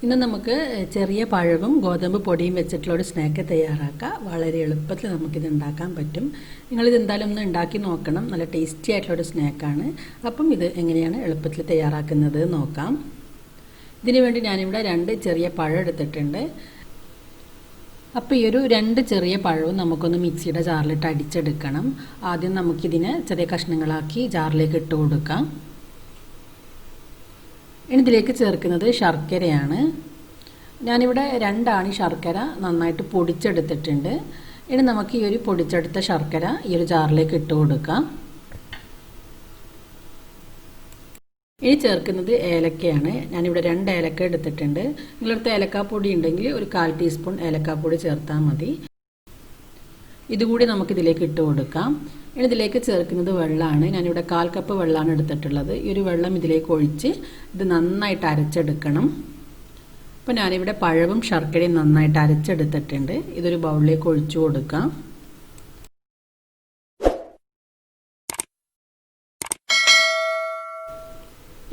ഇന്ന് നമുക്ക് ചെറിയ പഴവും ഗോതമ്പ് പൊടിയും വെച്ചിട്ടുള്ള ഒരു സ്നാക്ക് തയ്യാറാക്കാം. വളരെ എളുപ്പത്തിൽ നമുക്കിത് ഉണ്ടാക്കാൻ പറ്റും. നിങ്ങളിത് എന്തായാലും ഒന്ന് ഉണ്ടാക്കി നോക്കണം. നല്ല ടേസ്റ്റി ആയിട്ടുള്ള ഒരു സ്നാക്കാണ്. അപ്പം ഇത് എങ്ങനെയാണ് എളുപ്പത്തിൽ തയ്യാറാക്കുന്നത് നോക്കാം. ഇതിനു വേണ്ടി ഞാനിവിടെ 2 ചെറിയ പഴം എടുത്തിട്ടുണ്ട്. അപ്പോൾ ഈ ഒരു 2 ചെറിയ പഴവും നമുക്കൊന്ന് മിക്സിയുടെ ജാറിലിട്ട് അടിച്ചെടുക്കണം. ആദ്യം നമുക്കിതിനെ ചെറിയ കഷ്ണങ്ങളാക്കി ജാറിലേക്ക് ഇട്ട് കൊടുക്കാം. ഇനി ഇതിലേക്ക് ചേർക്കുന്നത് ശർക്കരയാണ്. ഞാനിവിടെ 2 ആണി ശർക്കര നന്നായിട്ട് പൊടിച്ചെടുത്തിട്ടുണ്ട്. ഇനി നമുക്ക് ഈ ഒരു പൊടിച്ചെടുത്ത ശർക്കര ഈ ഒരു ജാറിലേക്ക് ഇട്ട് കൊടുക്കാം. ഇനി ചേർക്കുന്നത് ഏലക്കയാണ്. ഞാനിവിടെ 2 ഏലക്ക എടുത്തിട്ടുണ്ട്. നിങ്ങളടുത്ത് ഏലക്കാപ്പൊടി ഉണ്ടെങ്കിൽ ഒരു 1/4 ടീസ്പൂൺ ഏലക്കാപ്പൊടി ചേർത്താൽ മതി. ഇതുകൂടി നമുക്കിതിലേക്ക് ഇട്ട് കൊടുക്കാം. ഇനി ഇതിലേക്ക് ചേർക്കുന്നത് വെള്ളമാണ്. ഞാനിവിടെ 1/4 കപ്പ് വെള്ളമാണ് എടുത്തിട്ടുള്ളത്. ഈ ഒരു വെള്ളം ഇതിലേക്ക് ഒഴിച്ച് ഇത് നന്നായിട്ട് അരച്ചെടുക്കണം. അപ്പോൾ ഞാനിവിടെ പഴവും ശർക്കരയും നന്നായിട്ട് അരച്ചെടുത്തിട്ടുണ്ട്. ഇതൊരു ബൗളിലേക്ക് ഒഴിച്ചു കൊടുക്കാം.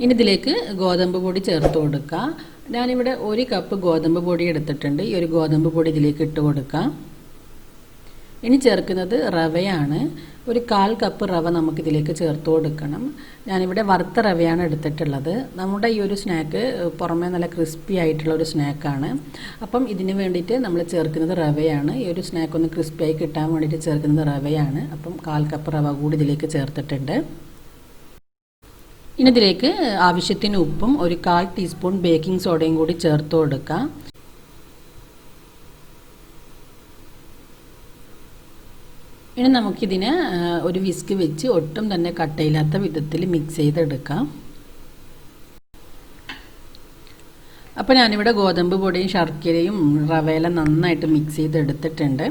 ഇനി ഇതിലേക്ക് ഗോതമ്പ് പൊടി ചേർത്ത് കൊടുക്കാം. ഞാനിവിടെ 1 കപ്പ് ഗോതമ്പ് പൊടി എടുത്തിട്ടുണ്ട്. ഈ ഒരു ഗോതമ്പ് പൊടി ഇതിലേക്ക് ഇട്ട് കൊടുക്കാം. ഇനി ചേർക്കുന്നത് റവയാണ്. ഒരു 1/4 കപ്പ് റവ നമുക്കിതിലേക്ക് ചേർത്ത് കൊടുക്കണം. ഞാനിവിടെ വറുത്ത റവയാണ് എടുത്തിട്ടുള്ളത്. നമ്മുടെ ഈ ഒരു സ്നാക്ക് പുറമേ നല്ല ക്രിസ്പി ആയിട്ടുള്ള ഒരു സ്നാക്കാണ്. അപ്പം ഇതിന് വേണ്ടിയിട്ട് നമ്മൾ ചേർക്കുന്നത് റവയാണ്. ഈ ഒരു സ്നാക്ക് ഒന്ന് ക്രിസ്പിയായി കിട്ടാൻ വേണ്ടിയിട്ട് ചേർക്കുന്നത് റവയാണ്. അപ്പം 1/4 കപ്പ് റവ കൂടി ഇതിലേക്ക് ചേർത്തിട്ടുണ്ട്. ഇനി ഇതിലേക്ക് ആവശ്യത്തിന് ഉപ്പും ഒരു 1/4 ടീസ്പൂൺ ബേക്കിംഗ് സോഡയും കൂടി ചേർത്ത് കൊടുക്കാം. ഇനി നമുക്കിതിനെ ഒരു വിസ്ക് വെച്ച് ഒട്ടും തന്നെ കട്ടയില്ലാത്ത വിധത്തിൽ മിക്സ് ചെയ്തെടുക്കാം. അപ്പോൾ ഞാനിവിടെ ഗോതമ്പ് പൊടിയും ശർക്കരയും റവയെല്ലാം നന്നായിട്ട് മിക്സ് ചെയ്തെടുത്തിട്ടുണ്ട്.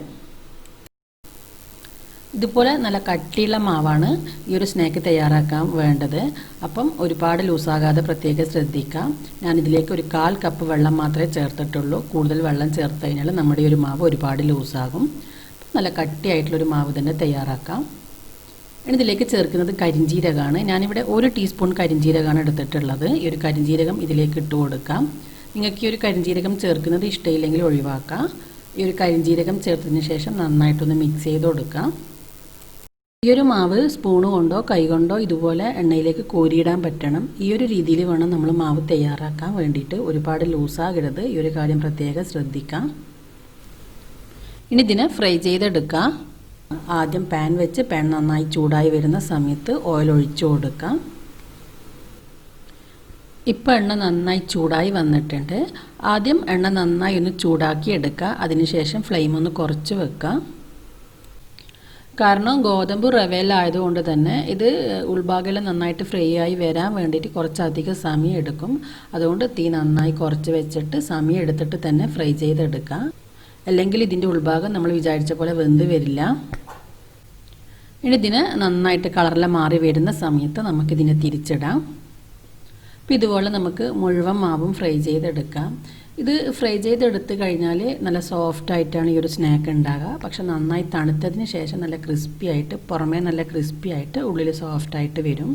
ഇതുപോലെ നല്ല കട്ടിയുള്ള മാവാണ് ഈ ഒരു സ്നാക്ക് തയ്യാറാക്കാൻ വേണ്ടത്. അപ്പം ഒരുപാട് ലൂസാകാതെ പ്രത്യേകം ശ്രദ്ധിക്കാം. ഞാനിതിലേക്ക് ഒരു 1/4 കപ്പ് വെള്ളം മാത്രമേ ചേർത്തിട്ടുള്ളൂ. കൂടുതൽ വെള്ളം ചേർത്ത് കഴിഞ്ഞാൽ നമ്മുടെ ഈ ഒരു മാവ് ഒരുപാട് ലൂസാകും. നല്ല കട്ടിയായിട്ടുള്ളൊരു മാവ് തന്നെ തയ്യാറാക്കാം. ഇനി ഇതിലേക്ക് ചേർക്കുന്നത് കരിഞ്ജീരകമാണ്. ഞാനിവിടെ 1 ടീസ്പൂൺ കരിഞ്ജീരകമാണ് എടുത്തിട്ടുള്ളത്. ഈ ഒരു കരിഞ്ജീരകം ഇതിലേക്ക് ഇട്ട് കൊടുക്കാം. നിങ്ങൾക്ക് ഈ ഒരു കരിഞ്ജീരകം ചേർക്കുന്നത് ഇഷ്ടമില്ലെങ്കിൽ ഒഴിവാക്കാം. ഈ ഒരു കരിഞ്ജീരകം ചേർത്തതിന് ശേഷം നന്നായിട്ടൊന്ന് മിക്സ് ചെയ്ത് കൊടുക്കാം. ഈ ഒരു മാവ് സ്പൂണ് കൊണ്ടോ കൈ കൊണ്ടോ ഇതുപോലെ എണ്ണയിലേക്ക് കോരിയിടാൻ പറ്റണം. ഈ ഒരു രീതിയിൽ വേണം നമ്മൾ മാവ് തയ്യാറാക്കാൻ വേണ്ടിയിട്ട്. ഒരുപാട് ലൂസാകരുത്. ഈ ഒരു കാര്യം പ്രത്യേകം ശ്രദ്ധിക്കാം. ഇനി ഇതിനെ ഫ്രൈ ചെയ്തെടുക്കാം. ആദ്യം പാൻ വെച്ച് പാൻ നന്നായി ചൂടായി വരുന്ന സമയത്ത് ഓയിൽ ഒഴിച്ചു കൊടുക്കാം. ഇപ്പോൾ എണ്ണ നന്നായി ചൂടായി വന്നിട്ടുണ്ട്. ആദ്യം എണ്ണ നന്നായി ഒന്ന് ചൂടാക്കി എടുക്കുക. അതിനുശേഷം ഫ്ലെയിം ഒന്ന് കുറച്ച് വെക്കാം. കാരണം ഗോതമ്പ് റവയിലായതുകൊണ്ട് തന്നെ ഇത് ഉൾഭാഗമെല്ലാം നന്നായിട്ട് ഫ്രൈ ആയി വരാൻ വേണ്ടിയിട്ട് കുറച്ചധികം സമയം എടുക്കും. അതുകൊണ്ട് തീ നന്നായി കുറച്ച് വെച്ചിട്ട് സമയം എടുത്തിട്ട് തന്നെ ഫ്രൈ ചെയ്തെടുക്കാം. അല്ലെങ്കിൽ ഇതിൻ്റെ ഉൾഭാഗം നമ്മൾ വിചാരിച്ച പോലെ വെന്ത് വരില്ല. ഇനി ഇതിന് നന്നായിട്ട് കളറെല്ലാം മാറി വരുന്ന സമയത്ത് നമുക്കിതിനെ തിരിച്ചിടാം. അപ്പോൾ ഇതുപോലെ നമുക്ക് മുഴുവൻ മാവും ഫ്രൈ ചെയ്തെടുക്കാം. ഇത് ഫ്രൈ ചെയ്തെടുത്ത് കഴിഞ്ഞാൽ നല്ല സോഫ്റ്റായിട്ടാണ് ഈ ഒരു സ്നാക്ക് ഉണ്ടാകുക. പക്ഷെ നന്നായി തണുത്തതിന് ശേഷം നല്ല ക്രിസ്പി ആയിട്ട്, പുറമേ നല്ല ക്രിസ്പി ആയിട്ട് ഉള്ളിൽ സോഫ്റ്റായിട്ട് വരും.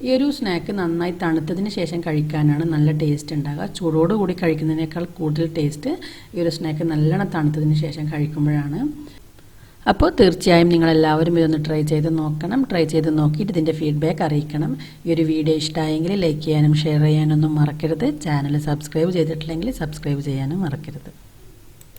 ഈ ഒരു സ്നാക്ക് നന്നായി തണുത്തതിന് ശേഷം കഴിക്കാനാണ് നല്ല ടേസ്റ്റ് ഉണ്ടാകുക. ചൂടോടുകൂടി കഴിക്കുന്നതിനേക്കാൾ കൂടുതൽ ടേസ്റ്റ് ഈ ഒരു സ്നാക്ക് നല്ലോണം തണുത്തതിന് ശേഷം കഴിക്കുമ്പോഴാണ്. അപ്പോൾ തീർച്ചയായും നിങ്ങളെല്ലാവരും ഇതൊന്ന് ട്രൈ ചെയ്ത് നോക്കണം. ട്രൈ ചെയ്ത് നോക്കിയിട്ട് ഇതിൻ്റെ ഫീഡ്ബാക്ക് അറിയിക്കണം. ഈ ഒരു വീഡിയോ ഇഷ്ടമായെങ്കിൽ ലൈക്ക് ചെയ്യാനും ഷെയർ ചെയ്യാനൊന്നും മറക്കരുത്. ചാനൽ സബ്സ്ക്രൈബ് ചെയ്തിട്ടില്ലെങ്കിൽ സബ്സ്ക്രൈബ് ചെയ്യാനും മറക്കരുത്.